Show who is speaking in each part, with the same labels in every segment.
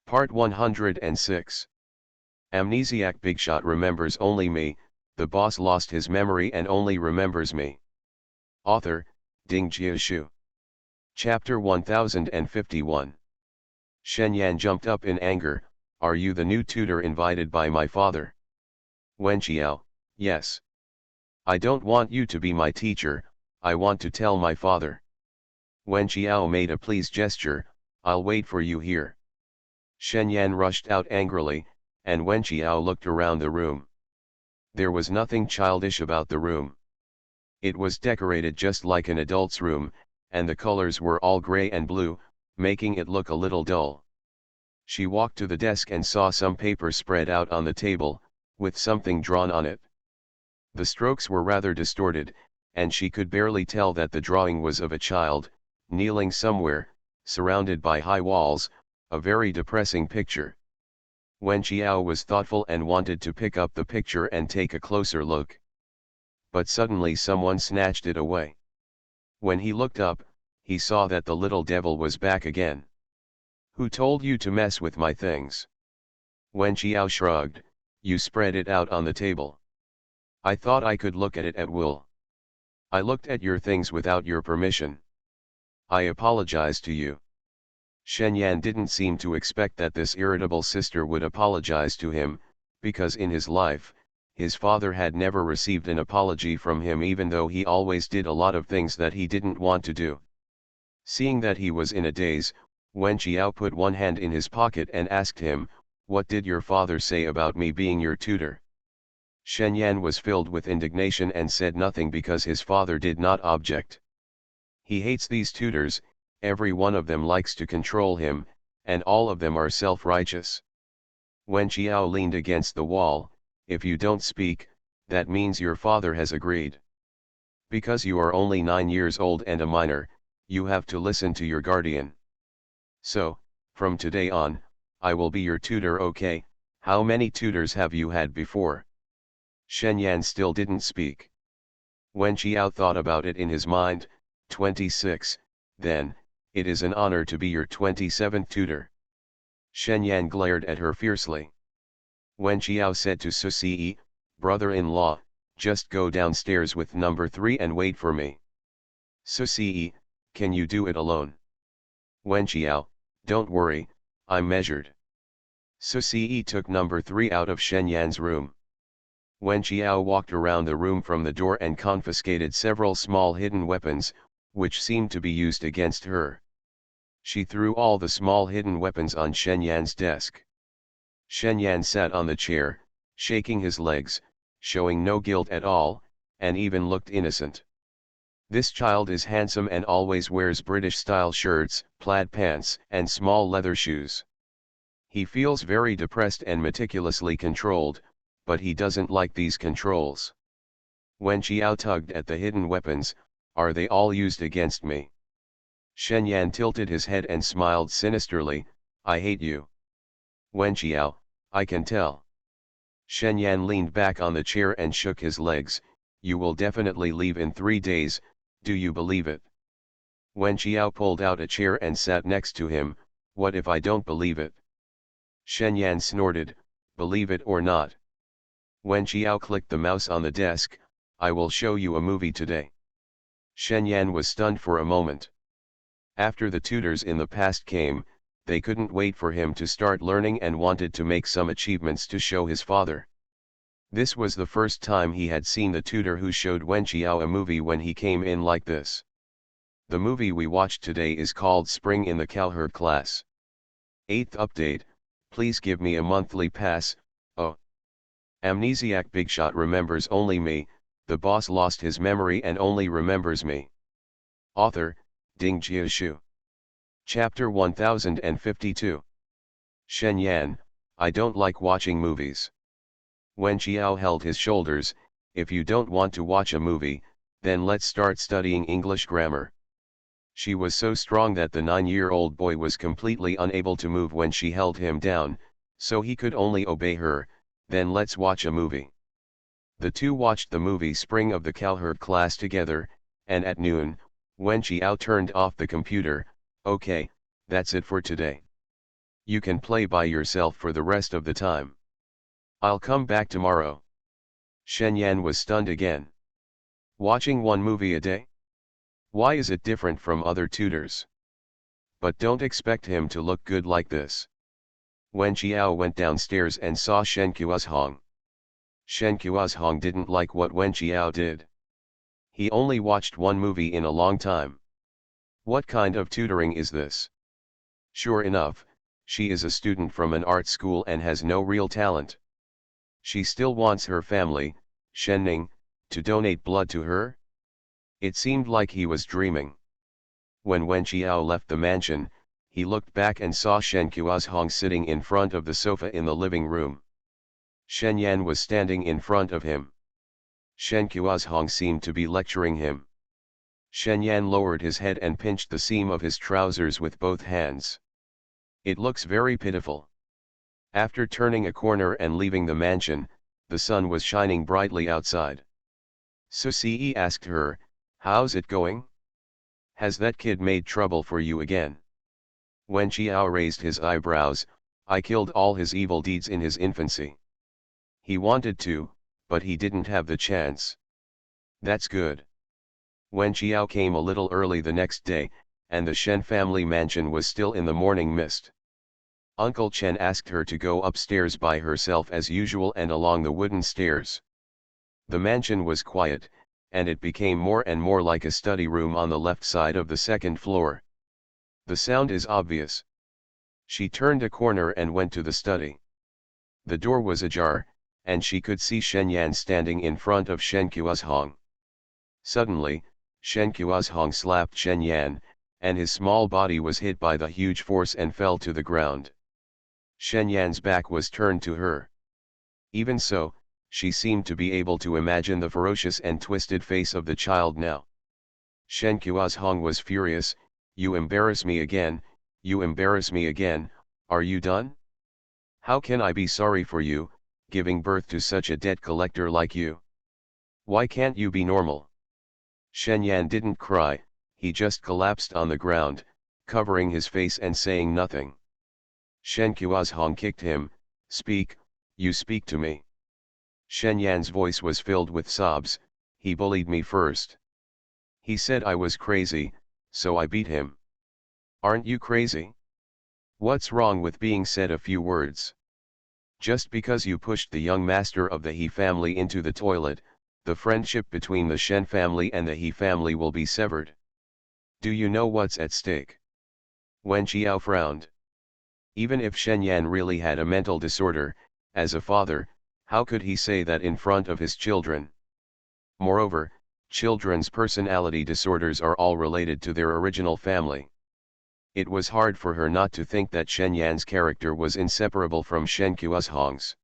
Speaker 1: Part 106. Amnesiac Bigshot remembers only me, the boss lost his memory and only remembers me. Author, Ding Jiashu. Chapter 1051. Shenyan jumped up in anger. Are you the new tutor invited by my father? Wen Qiao, yes. I don't want you to be my teacher, I want to tell my father. Wen Qiao made a please gesture. I'll wait for you here. Shenyan rushed out angrily, and Wen Qiao looked around the room. There was nothing childish about the room. It was decorated just like an adult's room, and the colors were all gray and blue, making it look a little dull. She walked to the desk and saw some paper spread out on the table, with something drawn on it. The strokes were rather distorted, and she could barely tell that the drawing was of a child, kneeling somewhere, surrounded by high walls, a very depressing picture. Wen Qiao was thoughtful and wanted to pick up the picture and take a closer look. But suddenly someone snatched it away. When he looked up, he saw that the little devil was back again. Who told you to mess with my things? Wen Qiao shrugged. You spread it out on the table. I thought I could look at it at will. I looked at your things without your permission. I apologize to you. Shenyan didn't seem to expect that this irritable sister would apologize to him, because in his life, his father had never received an apology from him even though he always did a lot of things that he didn't want to do. Seeing that he was in a daze, Wen Qiao put one hand in his pocket and asked him, what did your father say about me being your tutor? Shenyan was filled with indignation and said nothing because his father did not object. He hates these tutors. Every one of them likes to control him, and all of them are self-righteous. Wen Qiao leaned against the wall. If you don't speak, that means your father has agreed. Because you are only 9 years old and a minor, you have to listen to your guardian. So, from today on, I will be your tutor, okay? How many tutors have you had before? Shenyan still didn't speak. Wen Qiao thought about it in his mind. 26, then. It is an honor to be your 27th tutor. Shenyan glared at her fiercely. Wen Qiao said to Susi, brother-in-law, just go downstairs with number 3 and wait for me. Susi, can you do it alone? Wen Qiao, don't worry, I'm measured. Susi took number 3 out of Shenyan's room. Wen Qiao walked around the room from the door and confiscated several small hidden weapons, which seemed to be used against her. She threw all the small hidden weapons on Shenyan's desk. Shenyan sat on the chair, shaking his legs, showing no guilt at all, and even looked innocent. This child is handsome and always wears British-style shirts, plaid pants, and small leather shoes. He feels very depressed and meticulously controlled, but he doesn't like these controls. Wen Qiao tugged at the hidden weapons. Are they all used against me? Shenyan tilted his head and smiled sinisterly. I hate you. Wen Qiao, I can tell. Shenyan leaned back on the chair and shook his legs. You will definitely leave in 3 days, do you believe it? Wen Qiao pulled out a chair and sat next to him. What if I don't believe it? Shenyan snorted, believe it or not. Wen Qiao clicked the mouse on the desk. I will show you a movie today. Shenyan was stunned for a moment. After the tutors in the past came, they couldn't wait for him to start learning and wanted to make some achievements to show his father. This was the first time he had seen the tutor who showed Wen Qiao a movie when he came in like this. The movie we watched today is called Spring in the Cowherd Class. 8th update, please give me a monthly pass. Oh. Amnesiac Bigshot remembers only me, the boss lost his memory and only remembers me. Author, Ding Jiashu. Chapter 1052. Shenyan, I don't like watching movies. Wen Qiao held his shoulders. If you don't want to watch a movie, then let's start studying English grammar. She was so strong that the 9-year-old boy was completely unable to move when she held him down, so he could only obey her. Then let's watch a movie. The two watched the movie Spring of the Cowherd Class together, and at noon, Wen Qiao turned off the computer. Okay, that's it for today. You can play by yourself for the rest of the time. I'll come back tomorrow. Shen Yan was stunned again. Watching one movie a day? Why is it different from other tutors? But don't expect him to look good like this. Wen Qiao went downstairs and saw Shen Qiuzhong. Shen Qiuzhong didn't like what Wen Qiao did. He only watched one movie in a long time. What kind of tutoring is this? Sure enough, she is a student from an art school and has no real talent. She still wants her family, Shen Ning, to donate blood to her? It seemed like he was dreaming. When Wen Qiao left the mansion, he looked back and saw Shen Qiuzhong sitting in front of the sofa in the living room. Shen Yan was standing in front of him. Shen Qiuzhong seemed to be lecturing him. Shen Yan lowered his head and pinched the seam of his trousers with both hands. It looks very pitiful. After turning a corner and leaving the mansion, the sun was shining brightly outside. Susie asked her, "How's it going? Has that kid made trouble for you again?" Wen Qiao raised his eyebrows. "I killed all his evil deeds in his infancy. He wanted to, but he didn't have the chance." "That's good." Wen Qiao came a little early the next day, and the Shen family mansion was still in the morning mist. Uncle Chen asked her to go upstairs by herself as usual and along the wooden stairs. The mansion was quiet, and it became more and more like a study room on the left side of the second floor. The sound is obvious. She turned a corner and went to the study. The door was ajar, and she could see Shen Yan standing in front of Shen Qiuzhong. Suddenly, Shen Qiuzhong slapped Shen Yan, and his small body was hit by the huge force and fell to the ground. Shen Yan's back was turned to her. Even so, she seemed to be able to imagine the ferocious and twisted face of the child now. Shen Qiuzhong was furious. "You embarrass me again, you embarrass me again, are you done? How can I be sorry for you, giving birth to such a debt collector like you? Why can't you be normal?" Shen Yan didn't cry, he just collapsed on the ground, covering his face and saying nothing. Shen Qiuzhong kicked him. "Speak, you speak to me." Shen Yan's voice was filled with sobs. "He bullied me first. He said I was crazy, so I beat him." "Aren't you crazy? What's wrong with being said a few words? Just because you pushed the young master of the He family into the toilet, the friendship between the Shen family and the He family will be severed. Do you know what's at stake?" Wen Qiao frowned. Even if Shen Yan really had a mental disorder, as a father, how could he say that in front of his children? Moreover, children's personality disorders are all related to their original family. It was hard for her not to think that Shen Yan's character was inseparable from Shen Qiuzhong's.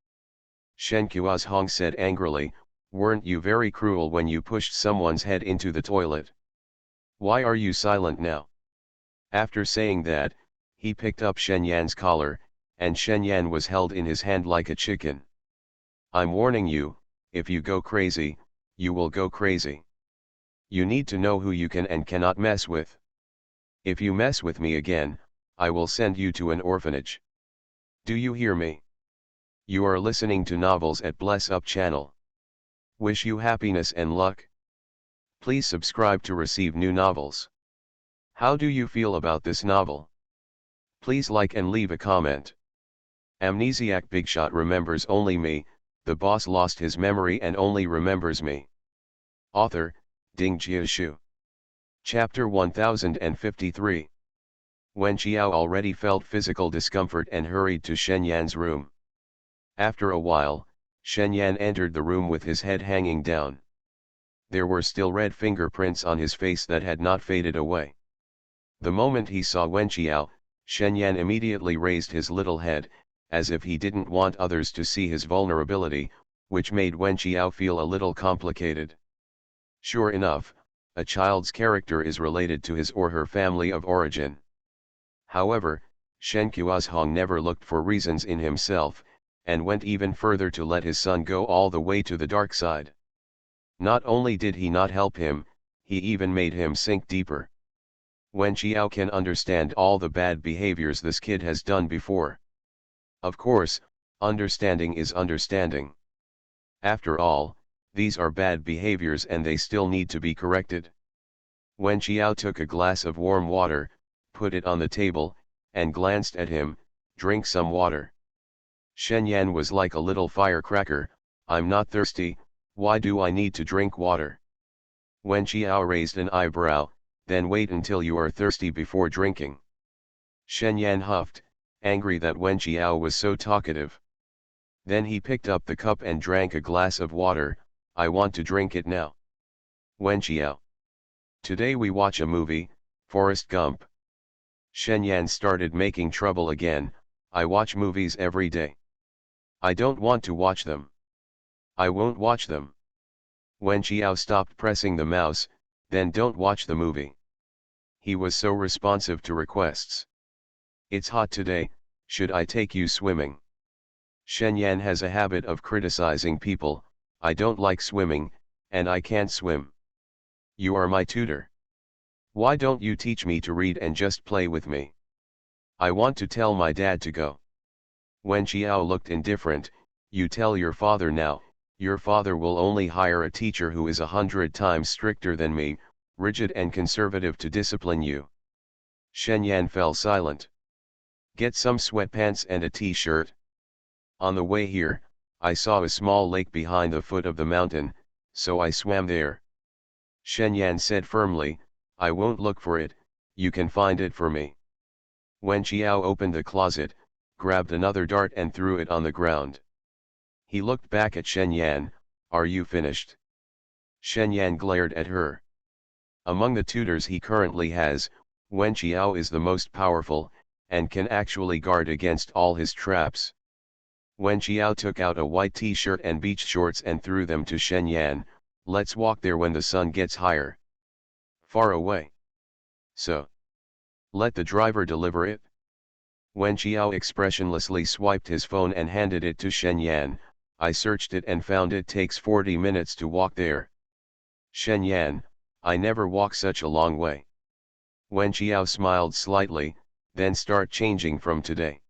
Speaker 1: Shen Qiuzhong said angrily, "Weren't you very cruel when you pushed someone's head into the toilet? Why are you silent now?" After saying that, he picked up Shen Yan's collar, and Shen Yan was held in his hand like a chicken. "I'm warning you, if you go crazy, you will go crazy. You need to know who you can and cannot mess with. If you mess with me again, I will send you to an orphanage. Do you hear me?" You are listening to Novels at Bless Up channel. Wish you happiness and luck. Please subscribe to receive new novels. How do you feel about this novel? Please like and leave a comment. Amnesiac Bigshot remembers only me, the boss lost his memory and only remembers me. Author, Ding Jiashu. Chapter 1053. Wen Qiao already felt physical discomfort and hurried to Shen Yan's room. After a while, Shen Yan entered the room with his head hanging down. There were still red fingerprints on his face that had not faded away. The moment he saw Wen Qiao, Shen Yan immediately raised his little head, as if he didn't want others to see his vulnerability, which made Wen Qiao feel a little complicated. Sure enough, a child's character is related to his or her family of origin. However, Shen Qiuzhong never looked for reasons in himself, and went even further to let his son go all the way to the dark side. Not only did he not help him, he even made him sink deeper. Wen Qiao can understand all the bad behaviors this kid has done before. Of course, understanding is understanding. After all, these are bad behaviors and they still need to be corrected. Wen Qiao took a glass of warm water, put it on the table, and glanced at him, "Drink some water." Shen Yan was like a little firecracker, "I'm not thirsty, why do I need to drink water?" Wen Qiao raised an eyebrow, "Then wait until you are thirsty before drinking." Shen Yan huffed, angry that Wen Qiao was so talkative. Then he picked up the cup and drank a glass of water. "I want to drink it now." Wen Qiao. "Today we watch a movie, Forrest Gump." Shen Yan started making trouble again, "I watch movies every day. I don't want to watch them. I won't watch them." Wen Qiao stopped pressing the mouse, "Then don't watch the movie." He was so responsive to requests. "It's hot today, should I take you swimming?" Shen Yan has a habit of criticizing people, "I don't like swimming, and I can't swim. You are my tutor. Why don't you teach me to read and just play with me? I want to tell my dad to go." Wen Qiao looked indifferent, "You tell your father now, your father will only hire a teacher who is 100 times stricter than me, rigid and conservative to discipline you." Shen Yan fell silent. "Get some sweatpants and a t-shirt." "On the way here, I saw a small lake behind the foot of the mountain, so I swam there." Shen Yan said firmly, "I won't look for it, you can find it for me." Wen Qiao opened the closet, grabbed another dart and threw it on the ground. He looked back at Shen Yan, "Are you finished?" Shen Yan glared at her. Among the tutors he currently has, Wen Qiao is the most powerful, and can actually guard against all his traps. Wen Qiao took out a white t-shirt and beach shorts and threw them to Shen Yan, "Let's walk there when the sun gets higher." "Far away." "So. Let the driver deliver it." Wen Qiao expressionlessly swiped his phone and handed it to Shen Yan, "I searched it and found it takes 40 minutes to walk there." Shen Yan, "I never walk such a long way." Wen Qiao smiled slightly, "Then start changing from today."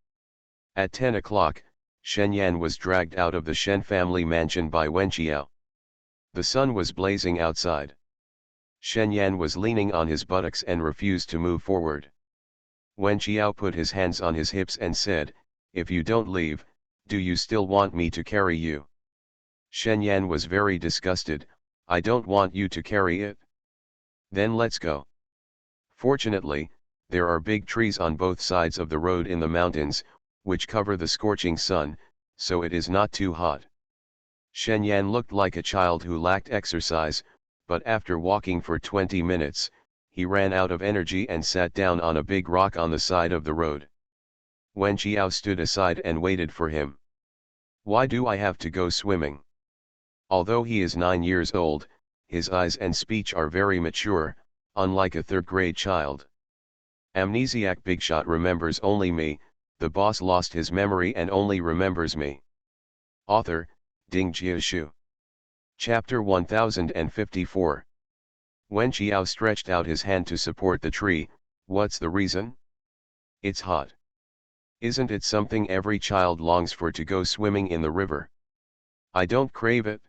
Speaker 1: At 10 o'clock, Shen Yan was dragged out of the Shen family mansion by Wen Qiao. The sun was blazing outside. Shen Yan was leaning on his buttocks and refused to move forward. Wen Qiao put his hands on his hips and said, "If you don't leave, do you still want me to carry you?" Shen Yan was very disgusted, "I don't want you to carry it." "Then let's go." Fortunately, there are big trees on both sides of the road in the mountains, which cover the scorching sun, so it is not too hot. Shen Yan looked like a child who lacked exercise, but after walking for 20 minutes, he ran out of energy and sat down on a big rock on the side of the road. Wen Qiao stood aside and waited for him. "Why do I have to go swimming?" Although he is 9 years old, his eyes and speech are very mature, unlike a third-grade child. Amnesiac Bigshot remembers only me, the boss lost his memory and only remembers me. Author, Ding Jiashu. Chapter 1054. Wen Qiao stretched out his hand to support the tree. "What's the reason?" "It's hot." "Isn't it something every child longs for, to go swimming in the river?" "I don't crave it."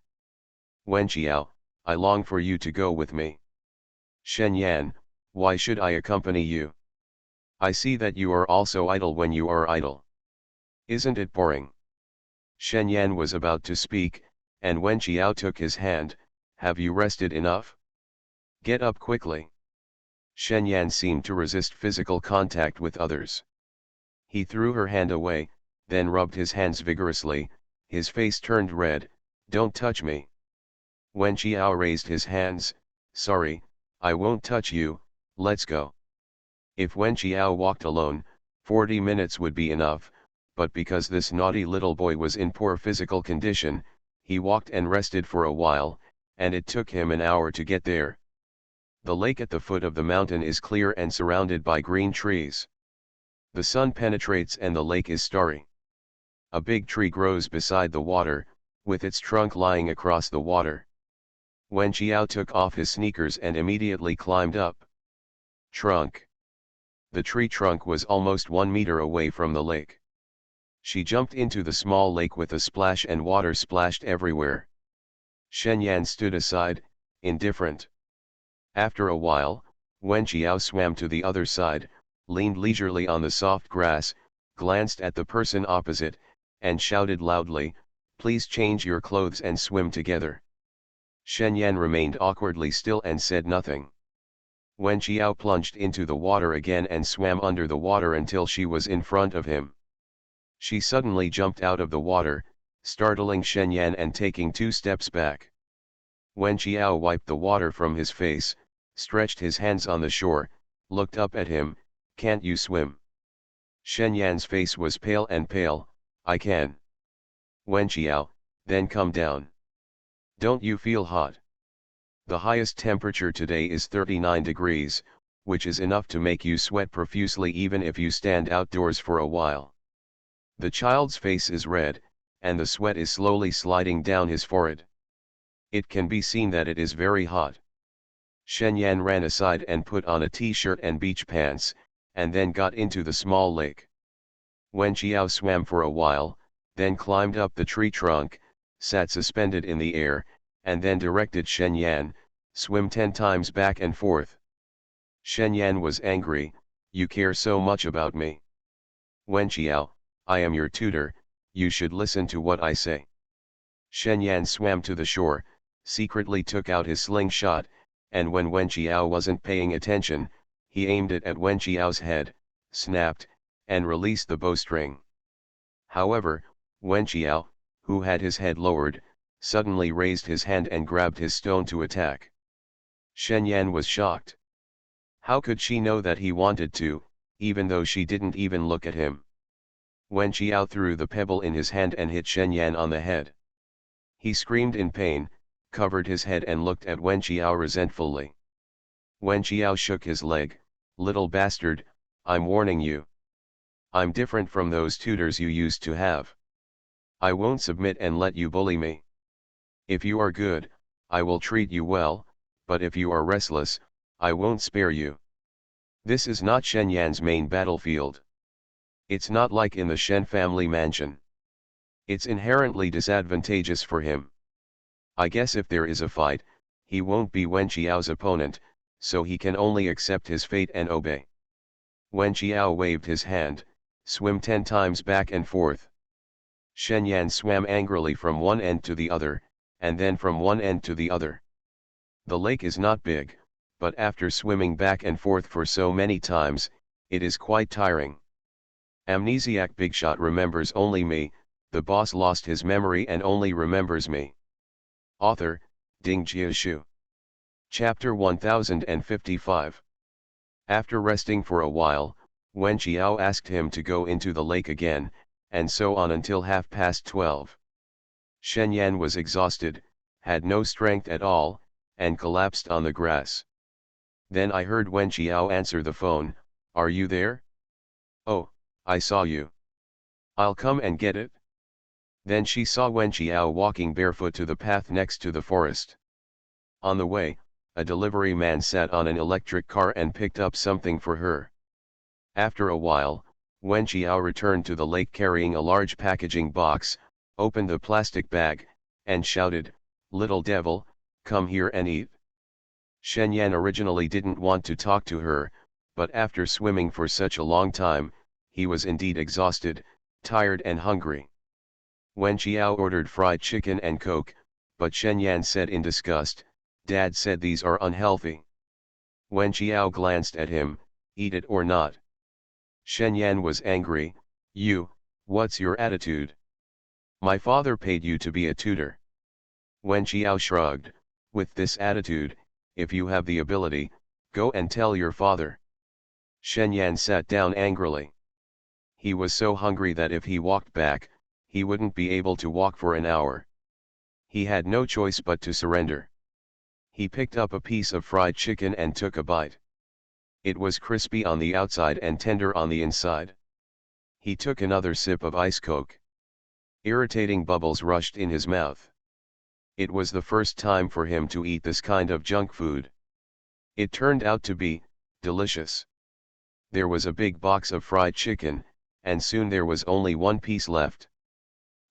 Speaker 1: "Wen Qiao, I long for you to go with me." "Shen Yan, why should I accompany you? I see that you are also idle when you are idle. Isn't it boring?" Shen Yan was about to speak, and Wen Qiao took his hand. "Have you rested enough? Get up quickly." Shen Yan seemed to resist physical contact with others. He threw her hand away, then rubbed his hands vigorously. His face turned red. "Don't touch me." Wen Qiao raised his hands. "Sorry, I won't touch you, let's go." If Wen Qiao walked alone, 40 minutes would be enough, but because this naughty little boy was in poor physical condition, he walked and rested for a while, and it took him an hour to get there. The lake at the foot of the mountain is clear and surrounded by green trees. The sun penetrates and the lake is starry. A big tree grows beside the water, with its trunk lying across the water. Wen Qiao took off his sneakers and immediately climbed up. Trunk. The tree trunk was almost 1 meter away from the lake. She jumped into the small lake with a splash and water splashed everywhere. Shenyan stood aside, indifferent. After a while, Wen Qiao swam to the other side, leaned leisurely on the soft grass, glanced at the person opposite, and shouted loudly, "Please change your clothes and swim together." Shenyan remained awkwardly still and said nothing. Wen Qiao plunged into the water again and swam under the water until she was in front of him. She suddenly jumped out of the water, startling Shenyan and taking 2 steps back. Wen Qiao wiped the water from his face, stretched his hands on the shore, looked up at him. "Can't you swim?" Shenyan's face was pale and pale. "I can." "Wen Qiao, then come down. Don't you feel hot? The highest temperature today is 39 degrees, which is enough to make you sweat profusely even if you stand outdoors for a while." The child's face is red, and the sweat is slowly sliding down his forehead. It can be seen that it is very hot. Shenyan ran aside and put on a t-shirt and beach pants, and then got into the small lake. Wen Qiao swam for a while, then climbed up the tree trunk, sat suspended in the air, and then directed Shenyan, "Swim 10 times back and forth." Shenyan was angry, "You care so much about me. Wen Qiao, I am your tutor, you should listen to what I say." Shenyan swam to the shore, secretly took out his slingshot, and when Wen Qiao wasn't paying attention, he aimed it at Wen Qiao's head, snapped, and released the bowstring. However, Wen Qiao, who had his head lowered, suddenly raised his hand and grabbed his stone to attack. Shenyan was shocked. How could she know that he wanted to, even though she didn't even look at him? Wen Qiao threw the pebble in his hand and hit Shenyan on the head. He screamed in pain, covered his head and looked at Wen Qiao resentfully. Wen Qiao shook his leg, "Little bastard, I'm warning you. I'm different from those tutors you used to have. I won't submit and let you bully me. If you are good, I will treat you well, but if you are restless, I won't spare you." This is not Shenyan's main battlefield. It's not like in the Shen family mansion. It's inherently disadvantageous for him. I guess if there is a fight, he won't be Wen Qiao's opponent, so he can only accept his fate and obey. Wen Qiao waved his hand, "Swim 10 times back and forth." Shenyan swam angrily from one end to the other, and then from one end to the other. The lake is not big, but after swimming back and forth for so many times, it is quite tiring. Amnesiac Bigshot remembers only me, the boss lost his memory and only remembers me. Author, Ding Jiashu. Chapter 1055. After resting for a while, Wen Qiao asked him to go into the lake again, and so on until 12:30. Shenyan was exhausted, had no strength at all, and collapsed on the grass. Then I heard Wen Qiao answer the phone, "Are you there?" "Oh, I saw you. I'll come and get it." Then she saw Wen Qiao walking barefoot to the path next to the forest. On the way, a delivery man sat on an electric car and picked up something for her. After a while, Wen Qiao returned to the lake carrying a large packaging box, opened the plastic bag, and shouted, "Little devil, come here and eat." Shenyan originally didn't want to talk to her, but after swimming for such a long time, he was indeed exhausted, tired and hungry. Wen Qiao ordered fried chicken and Coke, but Shenyan said in disgust, "Dad said these are unhealthy." Wen Qiao glanced at him, "Eat it or not." Shenyan was angry, What's your attitude? My father paid you to be a tutor." Wen Qiao shrugged, "With this attitude, if you have the ability, go and tell your father." Shenyan sat down angrily. He was so hungry that if he walked back, he wouldn't be able to walk for an hour. He had no choice but to surrender. He picked up a piece of fried chicken and took a bite. It was crispy on the outside and tender on the inside. He took another sip of ice Coke. Irritating bubbles rushed in his mouth. It was the first time for him to eat this kind of junk food. It turned out to be delicious. There was a big box of fried chicken, and soon there was only one piece left.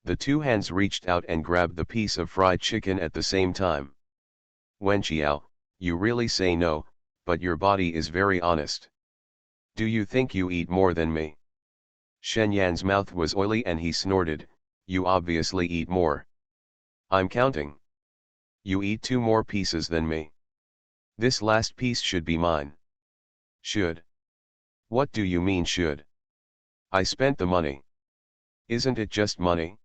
Speaker 1: The two hands reached out and grabbed the piece of fried chicken at the same time. Wenqiao, you really say no, but your body is very honest. Do you think you eat more than me? Shen Yan's mouth was oily and he snorted, you obviously eat more. I'm counting. You eat 2 more pieces than me. This last piece should be mine. Should? What do you mean should? I spent the money. Isn't it just money?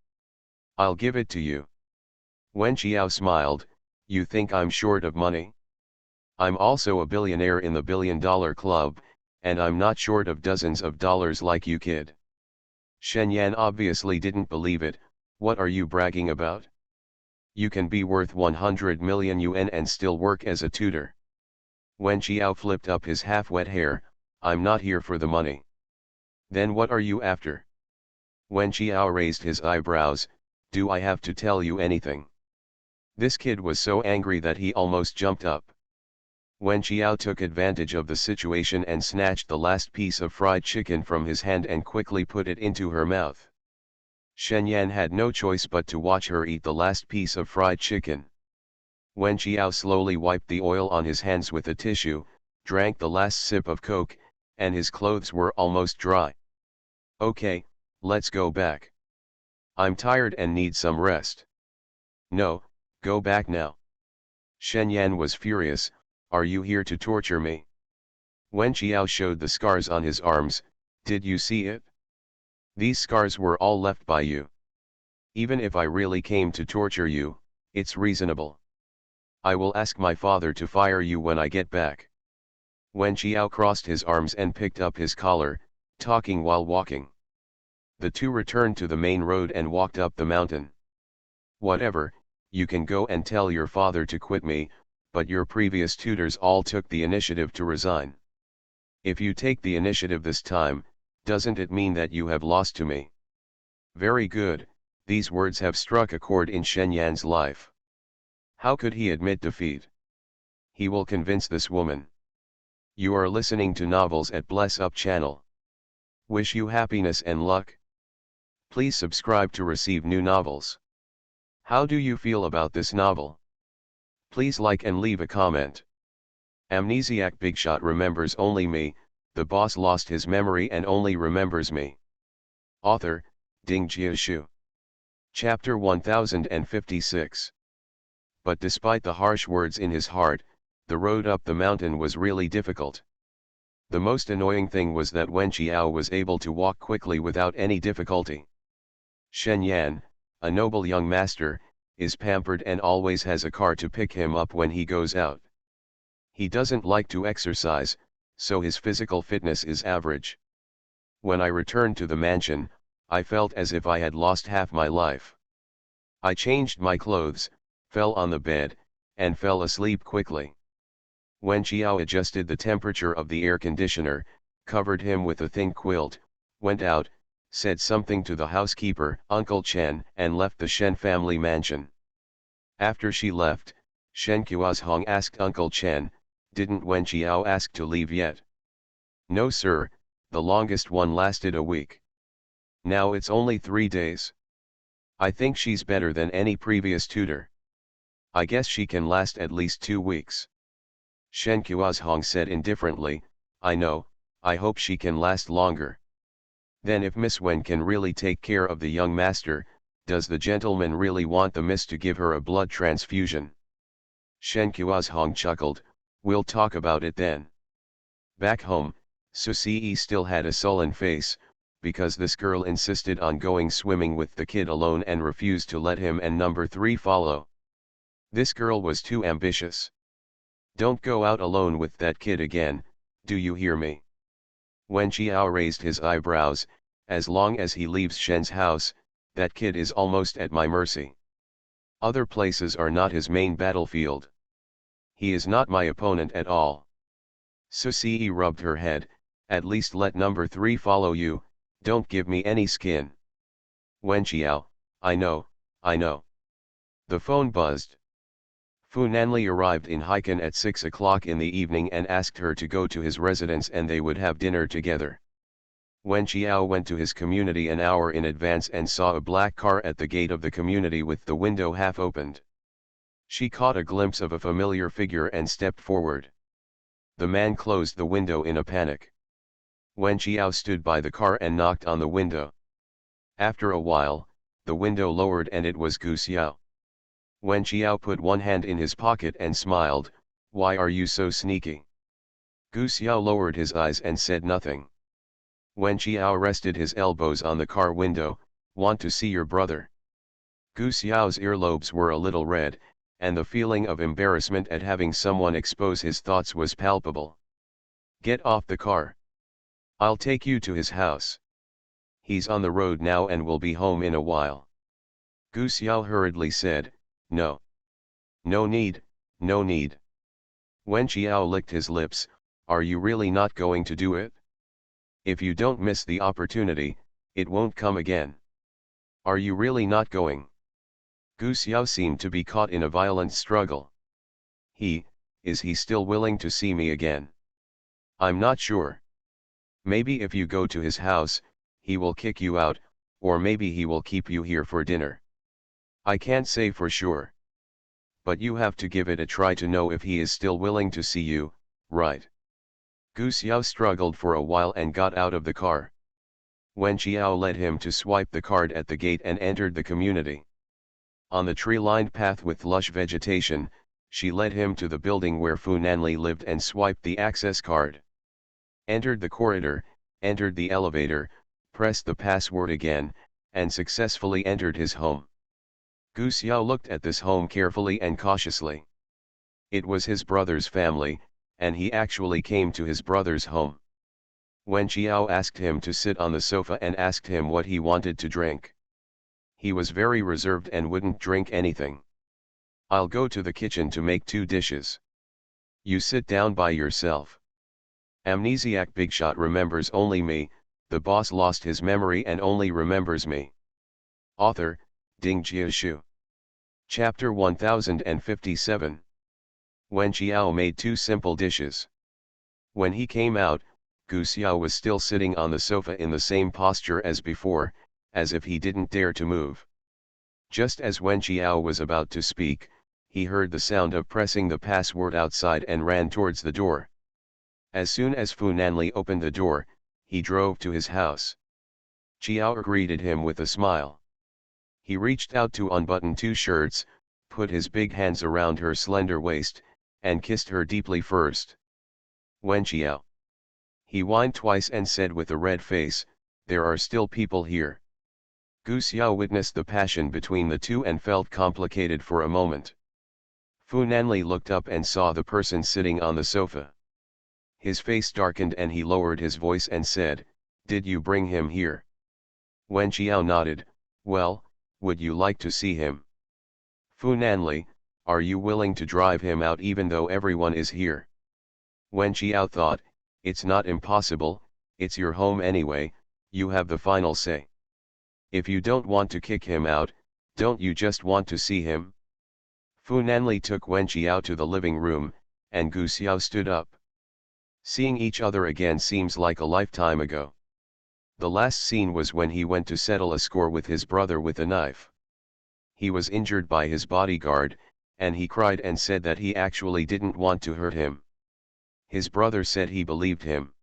Speaker 1: I'll give it to you. Wenqiao smiled, you think I'm short of money? I'm also a billionaire in the billion-dollar club, and I'm not short of dozens of dollars like you kid. Shen Yan obviously didn't believe it, what are you bragging about? You can be worth 100 million yuan and still work as a tutor. Wenqiao flipped up his half-wet hair, I'm not here for the money. Then what are you after? Wenqiao raised his eyebrows, do I have to tell you anything? This kid was so angry that he almost jumped up. Wenqiao took advantage of the situation and snatched the last piece of fried chicken from his hand and quickly put it into her mouth. Shen Yan had no choice but to watch her eat the last piece of fried chicken. Wenqiao slowly wiped the oil on his hands with a tissue, drank the last sip of Coke, and his clothes were almost dry. Okay, let's go back. I'm tired and need some rest. No, go back now. Shen Yan was furious, are you here to torture me? Wenqiao showed the scars on his arms, did you see it? These scars were all left by you. Even if I really came to torture you, it's reasonable. I will ask my father to fire you when I get back. Wenqiao crossed his arms and picked up his collar, talking while walking. The two returned to the main road and walked up the mountain. Whatever, you can go and tell your father to quit me, but your previous tutors all took the initiative to resign. If you take the initiative this time, doesn't it mean that you have lost to me? Very good, these words have struck a chord in Shen Yan's life. How could he admit defeat? He will convince this woman. You are listening to novels at Bless Up channel. Wish you happiness and luck. Please subscribe to receive new novels. How do you feel about this novel? Please like and leave a comment. Amnesiac Bigshot remembers only me, the boss lost his memory and only remembers me. Author, Ding Jiashu. Chapter 1056. But despite the harsh words in his heart, the road up the mountain was really difficult. The most annoying thing was that Wenqiao was able to walk quickly without any difficulty. Shen Yan, a noble young master, is pampered and always has a car to pick him up when he goes out. He doesn't like to exercise, so his physical fitness is average. When I returned to the mansion, I felt as if I had lost half my life. I changed my clothes, fell on the bed, and fell asleep quickly. Wenqiao adjusted the temperature of the air conditioner, covered him with a thin quilt, went out, said something to the housekeeper, Uncle Chen, and left the Shen family mansion. After she left, Shen Qiuazhong asked Uncle Chen, didn't Wenqiao ask to leave yet? No sir, the longest one lasted a week. Now it's only 3 days. I think she's better than any previous tutor. I guess she can last at least 2 weeks. Shen Qiuazhong said indifferently, I know, I hope she can last longer. Then if Miss Wen can really take care of the young master, does the gentleman really want the miss to give her a blood transfusion? Shen Qiuazhong chuckled, we'll talk about it then. Back home, Susi still had a sullen face, because this girl insisted on going swimming with the kid alone and refused to let him and number 3 follow. This girl was too ambitious. Don't go out alone with that kid again, do you hear me? Wenqiao raised his eyebrows, as long as he leaves Shen's house, that kid is almost at my mercy. Other places are not his main battlefield. He is not my opponent at all. Susi rubbed her head, at least let number 3 follow you, don't give me any skin. Wenqiao, I know. The phone buzzed. Fu Nanli arrived in Haikan at 6 o'clock in the evening and asked her to go to his residence and they would have dinner together. Wen Qiao went to his community an hour in advance and saw a black car at the gate of the community with the window half opened. She caught a glimpse of a familiar figure and stepped forward. The man closed the window in a panic. Wen Qiao stood by the car and knocked on the window. After a while, the window lowered and it was Gu Xiao. Wen Qiao put one hand in his pocket and smiled, "Why are you so sneaky?" Gu Xiao lowered his eyes and said nothing. Wen Qiao rested his elbows on the car window, "Want to see your brother?" Gu Xiao's earlobes were a little red, and the feeling of embarrassment at having someone expose his thoughts was palpable. "Get off the car. I'll take you to his house. He's on the road now and will be home in a while." Gu Xiao hurriedly said, "No. No need, no need." Wen Qiao licked his lips, "Are you really not going to do it? If you don't miss the opportunity, it won't come again. Are you really not going?" Gu Xiao seemed to be caught in a violent struggle. Is he still willing to see me again? I'm not sure. Maybe if you go to his house, he will kick you out, or maybe he will keep you here for dinner. I can't say for sure. But you have to give it a try to know if he is still willing to see you, right? Gu Xiao struggled for a while and got out of the car. Wen Qiao led him to swipe the card at the gate and entered the community. On the tree-lined path with lush vegetation, she led him to the building where Fu Nanli lived and swiped the access card. Entered the corridor, entered the elevator, pressed the password again, and successfully entered his home. Gu Xiao looked at this home carefully and cautiously. It was his brother's family, and he actually came to his brother's home. Wen Qiao asked him to sit on the sofa and asked him what he wanted to drink. He was very reserved and wouldn't drink anything. "I'll go to the kitchen to make 2 dishes. You sit down by yourself." Amnesiac Bigshot remembers only me, the boss lost his memory and only remembers me. Author, Ding Jiashu. Chapter 1057. Wen Qiao made 2 simple dishes. When he came out, Gu Xiao was still sitting on the sofa in the same posture as before, as if he didn't dare to move. Just as Wen Qiao was about to speak, he heard the sound of pressing the password outside and ran towards the door. As soon as Fu Nanli opened the door, he drove to his house. Qiao greeted him with a smile. He reached out to unbutton 2 shirts, put his big hands around her slender waist, and kissed her deeply first. "Wen Qiao." He whined twice and said with a red face, "There are still people here." Gu Xiao witnessed the passion between the two and felt complicated for a moment. Fu Nanli looked up and saw the person sitting on the sofa. His face darkened and he lowered his voice and said, "Did you bring him here?" Wen Qiao nodded, "Well, would you like to see him?" "Fu Nanli, are you willing to drive him out even though everyone is here?" Wen Qiao thought, "It's not impossible, it's your home anyway, you have the final say. If you don't want to kick him out, don't you just want to see him?" Fu Nanli took Wen Qiao to the living room, and Gu Xiao stood up. Seeing each other again seems like a lifetime ago. The last scene was when he went to settle a score with his brother with a knife. He was injured by his bodyguard, and he cried and said that he actually didn't want to hurt him. His brother said he believed him.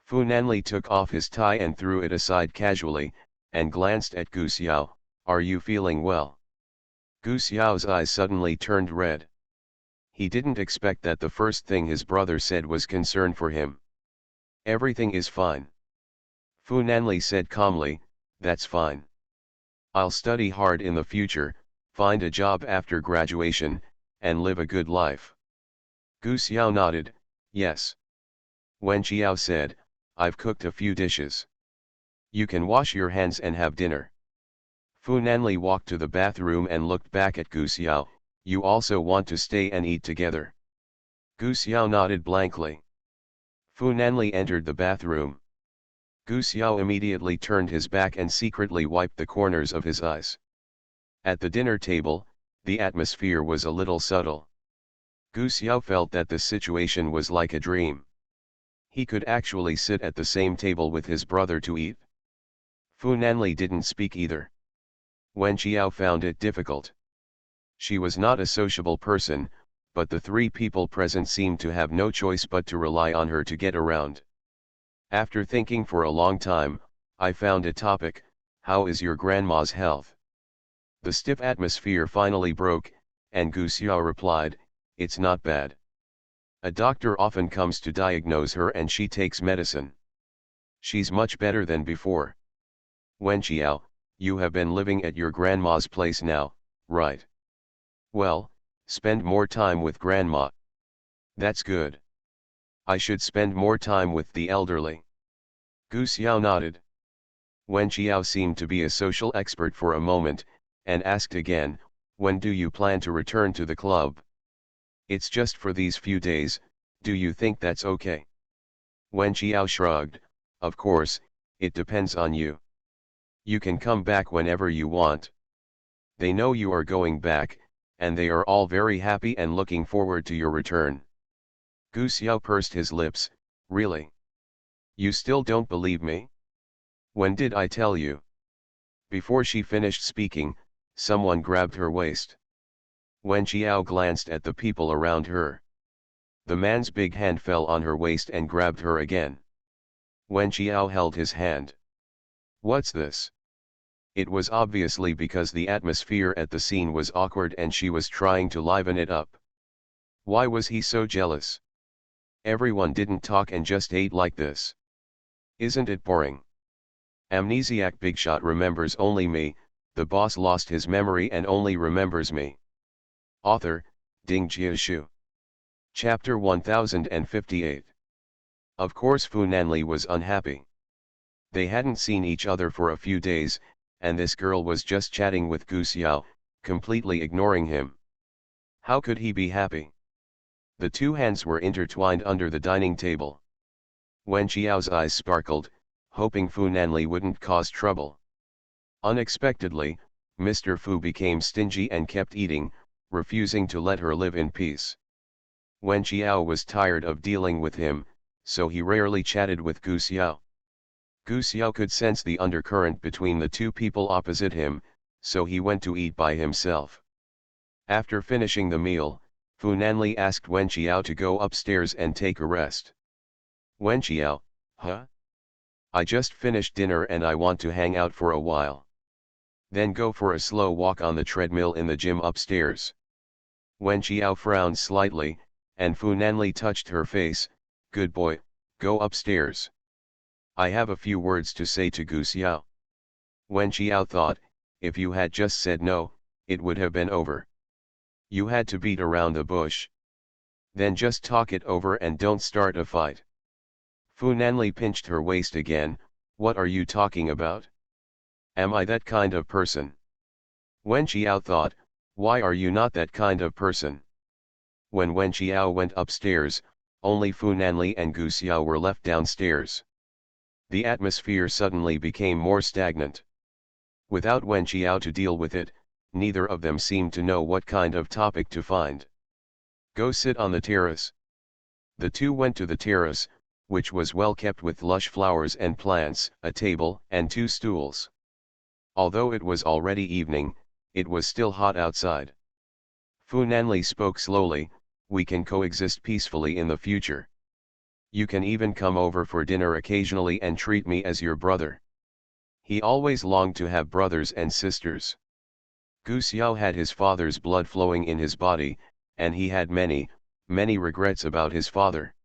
Speaker 1: Fu Nanli took off his tie and threw it aside casually, and glanced at Gu Xiao, "Are you feeling well?" Gu Xiao's eyes suddenly turned red. He didn't expect that the first thing his brother said was concern for him. "Everything is fine." Fu Nanli said calmly, "That's fine. I'll study hard in the future, find a job after graduation, and live a good life." Gu Xiao nodded, "Yes." Wen Qiao said, "I've cooked a few dishes. You can wash your hands and have dinner." Fu Nanli walked to the bathroom and looked back at Gu Xiao, "You also want to stay and eat together?" Gu Xiao nodded blankly. Fu Nanli entered the bathroom. Gu Xiao immediately turned his back and secretly wiped the corners of his eyes. At the dinner table, The atmosphere was a little subtle. Gu Xiao felt that the situation was like a dream. He could actually sit at the same table with his brother to eat. Fu Nanli didn't speak either. Wen Qiao found it difficult. She was not a sociable person, but the three people present seemed to have no choice but to rely on her to get around. After thinking for a long time, I found a topic: how is your grandma's health? The stiff atmosphere finally broke, and Gu Xiao replied, it's not bad. A doctor often comes to diagnose her and she takes medicine. She's much better than before. Wen Qiao, you have been living at your grandma's place now, right? Well, spend more time with grandma. That's good. I should spend more time with the elderly. Gu Xiao nodded. Wen Qiao seemed to be a social expert for a moment, and asked again, when do you plan to return to the club? It's just for these few days, do you think that's okay? Wen Qiao shrugged, of course, it depends on you. You can come back whenever you want. They know you are going back, and they are all very happy and looking forward to your return. Gu Xiao pursed his lips, really? You still don't believe me? When did I tell you? Before she finished speaking, someone grabbed her waist. Wen Qiao glanced at the people around her. The man's big hand fell on her waist and grabbed her again. Wen Qiao held his hand. What's this? It was obviously because the atmosphere at the scene was awkward and she was trying to liven it up. Why was he so jealous? Everyone didn't talk and just ate like this. Isn't it boring? Amnesiac Bigshot remembers only me, the boss lost his memory and only remembers me. Author, Ding Jiashu. Chapter 1058. Of course Fu Nanli was unhappy. They hadn't seen each other for a few days, and this girl was just chatting with Gu Xiao, completely ignoring him. How could he be happy? The two hands were intertwined under the dining table. Wen Qiao's eyes sparkled, hoping Fu Nanli wouldn't cause trouble. Unexpectedly, Mr. Fu became stingy and kept eating, refusing to let her live in peace. Wen Qiao was tired of dealing with him, so he rarely chatted with Gu Xiao. Gu Xiao could sense the undercurrent between the two people opposite him, so he went to eat by himself. After finishing the meal, Fu Nanli asked Wen Qiao to go upstairs and take a rest. Wen Qiao, huh? I just finished dinner and I want to hang out for a while. Then go for a slow walk on the treadmill in the gym upstairs. Wen Qiao frowned slightly, and Fu Nanli touched her face. Good boy, go upstairs. I have a few words to say to Gu Xiao. Wen Qiao thought, if you had just said no, it would have been over. You had to beat around the bush. Then just talk it over and don't start a fight. Fu Nanli pinched her waist again. What are you talking about? Am I that kind of person? Wen Qiao thought, why are you not that kind of person? When Wen Qiao went upstairs, only Fu Nanli and Gu Xiao were left downstairs. The atmosphere suddenly became more stagnant. Without Wen Qiao to deal with it, neither of them seemed to know what kind of topic to find. Go sit on the terrace. The two went to the terrace, which was well kept with lush flowers and plants, a table and two stools. Although it was already evening, it was still hot outside. Fu Nanli spoke slowly, we can coexist peacefully in the future. You can even come over for dinner occasionally and treat me as your brother. He always longed to have brothers and sisters. Gu Xiao had his father's blood flowing in his body, and he had many regrets about his father.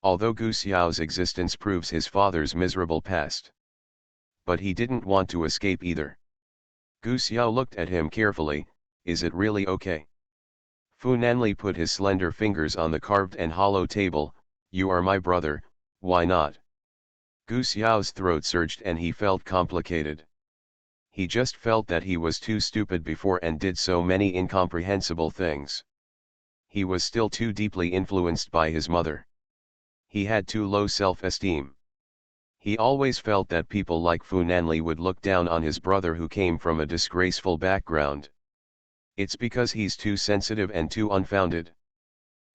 Speaker 1: Although Gu Xiao's existence proves his father's miserable past. But he didn't want to escape either. Gu Xiao looked at him carefully, is it really okay? Fu Nanli put his slender fingers on the carved and hollow table, you are my brother, why not? Gu Xiao's throat surged and he felt complicated. He just felt that he was too stupid before and did so many incomprehensible things. He was still too deeply influenced by his mother. He had too low self-esteem. He always felt that people like Fu Nanli would look down on his brother who came from a disgraceful background. It's because he's too sensitive and too unfounded.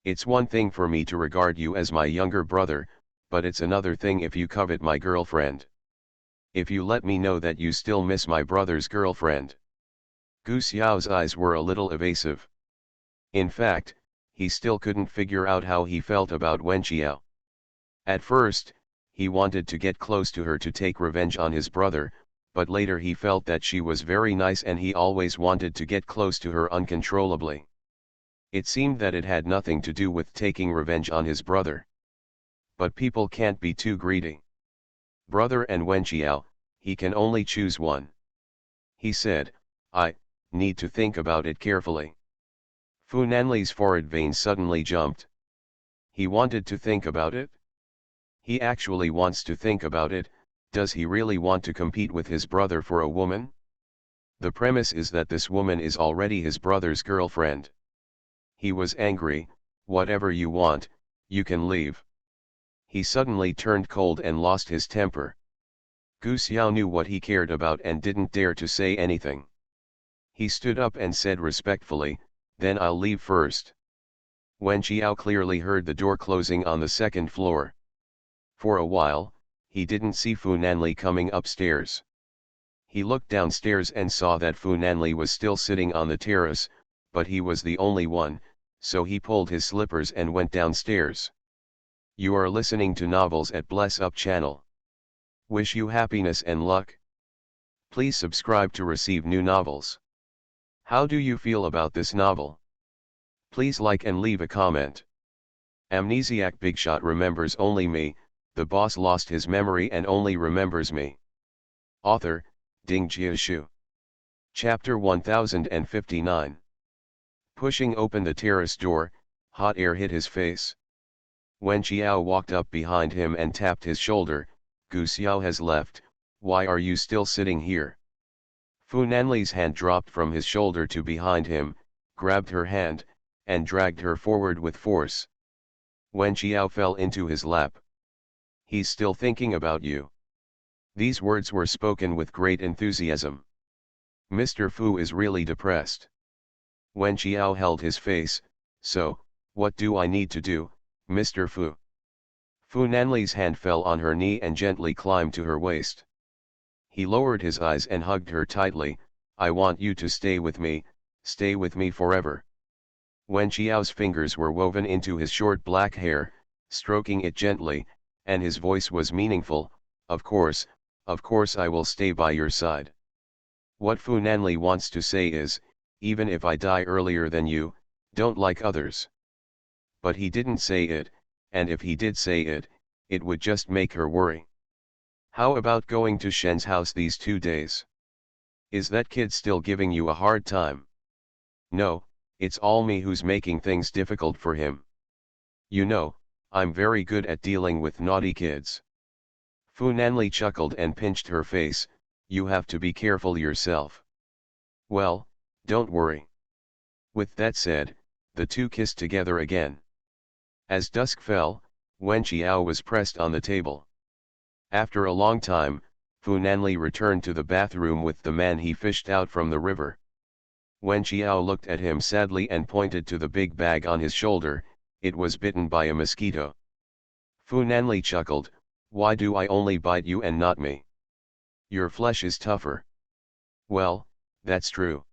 Speaker 1: It's one thing for me to regard you as my younger brother, but it's another thing if you covet my girlfriend. If you let me know that you still miss my brother's girlfriend. Gu Xiao's eyes were a little evasive. In fact, he still couldn't figure out how he felt about Wen Qiao. At first, he wanted to get close to her to take revenge on his brother, but later he felt that she was very nice and he always wanted to get close to her uncontrollably. It seemed that it had nothing to do with taking revenge on his brother. But people can't be too greedy. Brother and Wen Qiao, he can only choose one. He said, I need to think about it carefully. Fu Nanli's forehead veins suddenly jumped. He wanted to think about it? He actually wants to think about it. Does he really want to compete with his brother for a woman? The premise is that this woman is already his brother's girlfriend. He was angry. Whatever you want, you can leave. He suddenly turned cold and lost his temper. Gu Xiao knew what he cared about and didn't dare to say anything. He stood up and said respectfully, then I'll leave first. Wen Qiao clearly heard the door closing on the second floor. For a while, he didn't see Fu Nanli coming upstairs. He looked downstairs and saw that Fu Nanli was still sitting on the terrace, but he was the only one, so he pulled his slippers and went downstairs. You are listening to Novels at Bless Up channel. Wish you happiness and luck. Please subscribe to receive new novels. How do you feel about this novel? Please like and leave a comment. Amnesiac Bigshot remembers only me, the boss lost his memory and only remembers me. Author, Ding Jiashu. Chapter 1059. Pushing open the terrace door, hot air hit his face. Wen Qiao walked up behind him and tapped his shoulder. Gu Xiao has left, why are you still sitting here? Fu Nanli's hand dropped from his shoulder to behind him, grabbed her hand, and dragged her forward with force. Wen Qiao fell into his lap. He's still thinking about you. These words were spoken with great enthusiasm. Mr. Fu is really depressed. Wen Qiao held his face. So, what do I need to do, Mr. Fu? Fu Nanli's hand fell on her knee and gently climbed to her waist. He lowered his eyes and hugged her tightly. I want you to stay with me forever. Wen Qiao's fingers were woven into his short black hair, stroking it gently, and his voice was meaningful. Of course I will stay by your side. What Fu Nanli wants to say is, even if I die earlier than you, don't like others. But he didn't say it, and if he did say it, it would just make her worry. How about going to Shen's house these 2 days? Is that kid still giving you a hard time? No, it's all me who's making things difficult for him. You know, I'm very good at dealing with naughty kids. Fu Nanli chuckled and pinched her face. You have to be careful yourself. Well, don't worry. With that said, the two kissed together again. As dusk fell, Wen Qiao was pressed on the table. After a long time, Fu Nanli returned to the bathroom with the man he fished out from the river. Wen Qiao looked at him sadly and pointed to the big bag on his shoulder. It was bitten by a mosquito. Fu Nanli chuckled, why do I only bite you and not me? Your flesh is tougher. Well, that's true.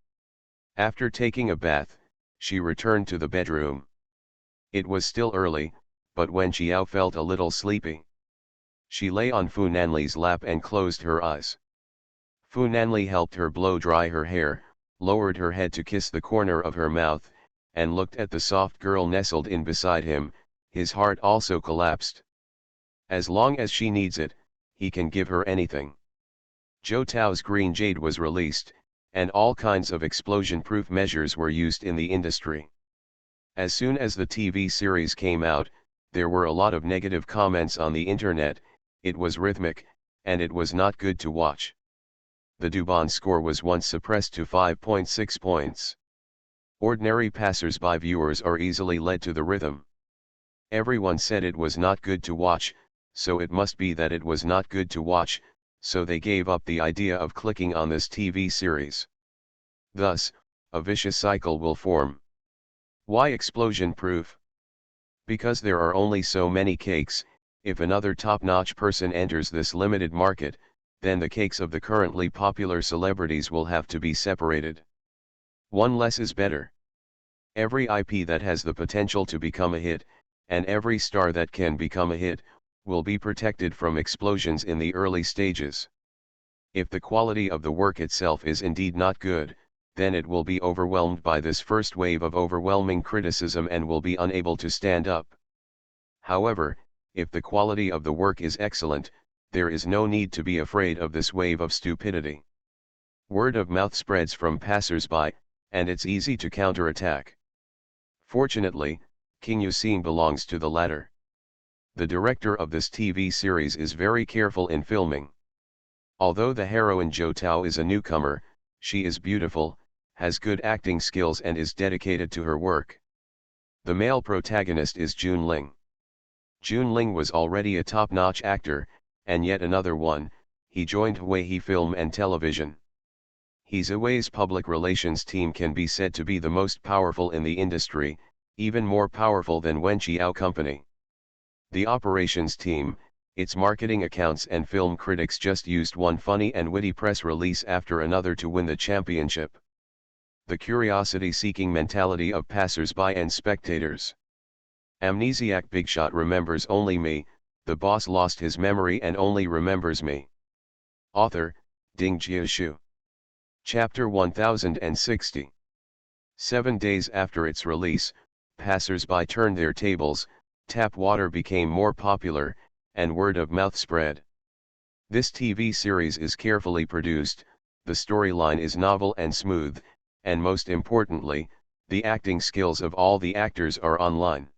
Speaker 1: After taking a bath, she returned to the bedroom. It was still early, but Wen Qiao felt a little sleepy. She lay on Fu Nanli's lap and closed her eyes. Fu Nanli helped her blow dry her hair, lowered her head to kiss the corner of her mouth, and looked at the soft girl nestled in beside him. His heart also collapsed. As long as she needs it, he can give her anything. Zhou Tao's green jade was released, and all kinds of explosion-proof measures were used in the industry. As soon as the TV series came out, there were a lot of negative comments on the internet. It was rhythmic, and it was not good to watch. The Dubon score was once suppressed to 5.6 points. Ordinary passers-by viewers are easily led to the rhythm. Everyone said it was not good to watch, so it must be that it was not good to watch, so they gave up the idea of clicking on this TV series. Thus, a vicious cycle will form. Why explosion proof? Because there are only so many cakes. If another top-notch person enters this limited market, then the cakes of the currently popular celebrities will have to be separated. One less is better. Every IP that has the potential to become a hit, and every star that can become a hit, will be protected from explosions in the early stages. If the quality of the work itself is indeed not good, then it will be overwhelmed by this first wave of overwhelming criticism and will be unable to stand up. However, if the quality of the work is excellent, there is no need to be afraid of this wave of stupidity. Word of mouth spreads from passers-by, and it's easy to counterattack. Fortunately, King Yuxing belongs to the latter. The director of this TV series is very careful in filming. Although the heroine Zhou Tao is a newcomer, she is beautiful, has good acting skills and is dedicated to her work. The male protagonist is Jun Ling. Jun Ling was already a top-notch actor, and yet another one, he joined Huihe Film and Television. His Huihe's public relations team can be said to be the most powerful in the industry, even more powerful than Wenqiao Company. The operations team, its marketing accounts and film critics just used one funny and witty press release after another to win the championship. The curiosity-seeking mentality of passers-by and spectators. Amnesiac Bigshot remembers only me, the boss lost his memory and only remembers me. Author, Ding Jiashu. Chapter 1060. 7 days after its release, passers-by turned their tables, tap water became more popular, and word of mouth spread. This TV series is carefully produced, the storyline is novel and smooth, and most importantly, the acting skills of all the actors are online.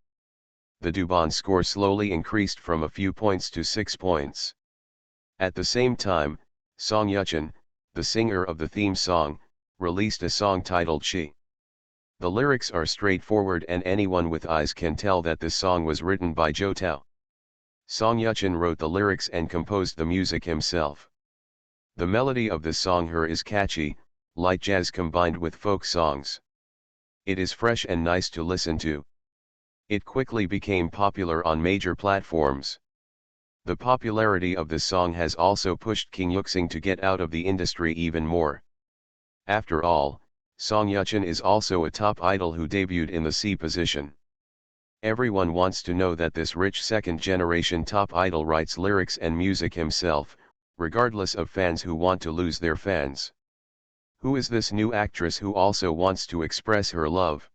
Speaker 1: The Dubon score slowly increased from a few points to 6 points. At the same time, Song Yuchen, the singer of the theme song, released a song titled She. The lyrics are straightforward and anyone with eyes can tell that this song was written by Zhou Tao. Song Yuchen wrote the lyrics and composed the music himself. The melody of this song Her is catchy, light jazz combined with folk songs. It is fresh and nice to listen to. It quickly became popular on major platforms. The popularity of this song has also pushed King Yuxing to get out of the industry even more. After all, Song Yuchen is also a top idol who debuted in the C position. Everyone wants to know that this rich second-generation top idol writes lyrics and music himself, regardless of fans who want to lose their fans. Who is this new actress who also wants to express her love?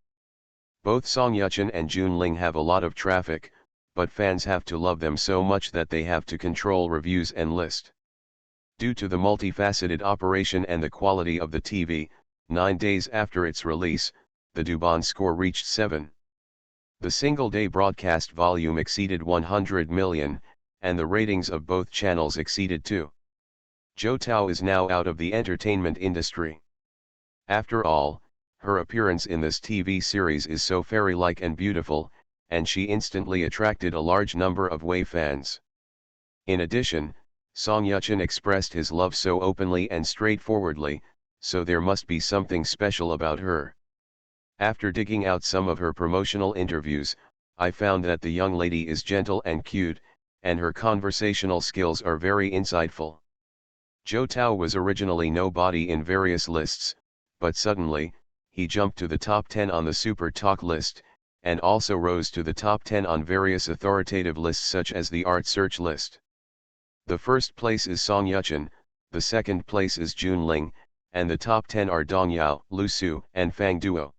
Speaker 1: Both Song Yuchen and Jun Ling have a lot of traffic, but fans have to love them so much that they have to control reviews and list. Due to the multifaceted operation and the quality of the TV, 9 days after its release, the Dubon score reached 7. The single-day broadcast volume exceeded 100 million, and the ratings of both channels exceeded 2. Zhou Tao is now out of the entertainment industry. After all, her appearance in this TV series is so fairy-like and beautiful, and she instantly attracted a large number of Wei fans. In addition, Song Yuchen expressed his love so openly and straightforwardly, so there must be something special about her. After digging out some of her promotional interviews, I found that the young lady is gentle and cute, and her conversational skills are very insightful. Zhou Tao was originally nobody in various lists, but suddenly, he jumped to the top 10 on the Super Talk list, and also rose to the top 10 on various authoritative lists such as the Art Search list. The first place is Song Yuchen, the second place is Jun Ling, and the top 10 are Dong Yao, Lu Su, and Fang Duo.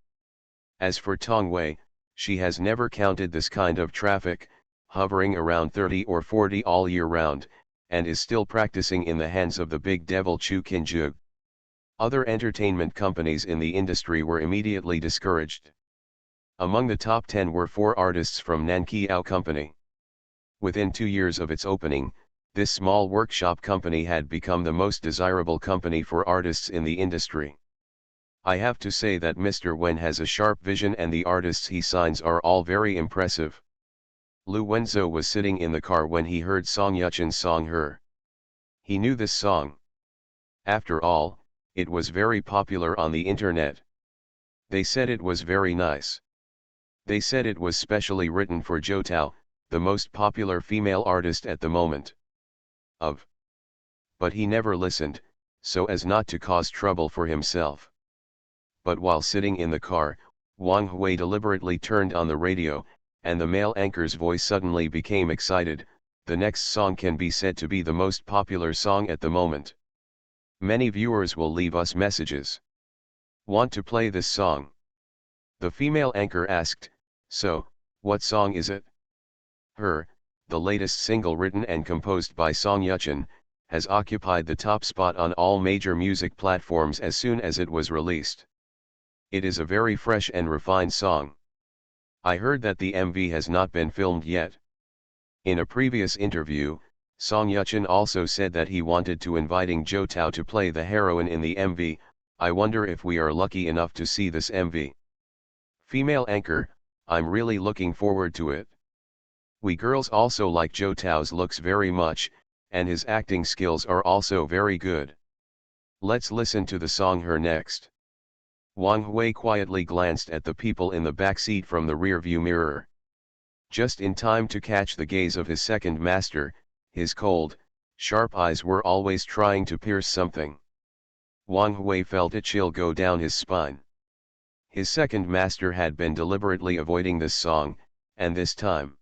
Speaker 1: As for Tong Wei, she has never counted this kind of traffic, hovering around 30 or 40 all year round, and is still practicing in the hands of the big devil Chu Qinzhu. Other entertainment companies in the industry were immediately discouraged. Among the top 10 were 4 artists from Nanqiao Company. Within 2 years of its opening, this small workshop company had become the most desirable company for artists in the industry. I have to say that Mr. Wen has a sharp vision and the artists he signs are all very impressive. Lu Wenzhou was sitting in the car when he heard Song Yuchen's song Her. He knew this song. After all, it was very popular on the internet. They said it was very nice. They said it was specially written for Jotao, the most popular female artist at the moment. But he never listened, so as not to cause trouble for himself. But while sitting in the car, Wang Hui deliberately turned on the radio, and the male anchor's voice suddenly became excited. The next song can be said to be the most popular song at the moment. Many viewers will leave us messages. Want to play this song? The female anchor asked, so, what song is it? Her, the latest single written and composed by Song Yuchen, has occupied the top spot on all major music platforms as soon as it was released. It is a very fresh and refined song. I heard that the MV has not been filmed yet. In a previous interview, Song Yuchen also said that he wanted to inviting Jotao to play the heroine in the MV. I wonder if we are lucky enough to see this MV. Female anchor, I'm really looking forward to it. We girls also like Jotao's looks very much, and his acting skills are also very good. Let's listen to the song Her next. Wang Hui quietly glanced at the people in the back seat from the rearview mirror. Just in time to catch the gaze of his second master, his cold, sharp eyes were always trying to pierce something. Wang Hui felt a chill go down his spine. His second master had been deliberately avoiding this song, and this time,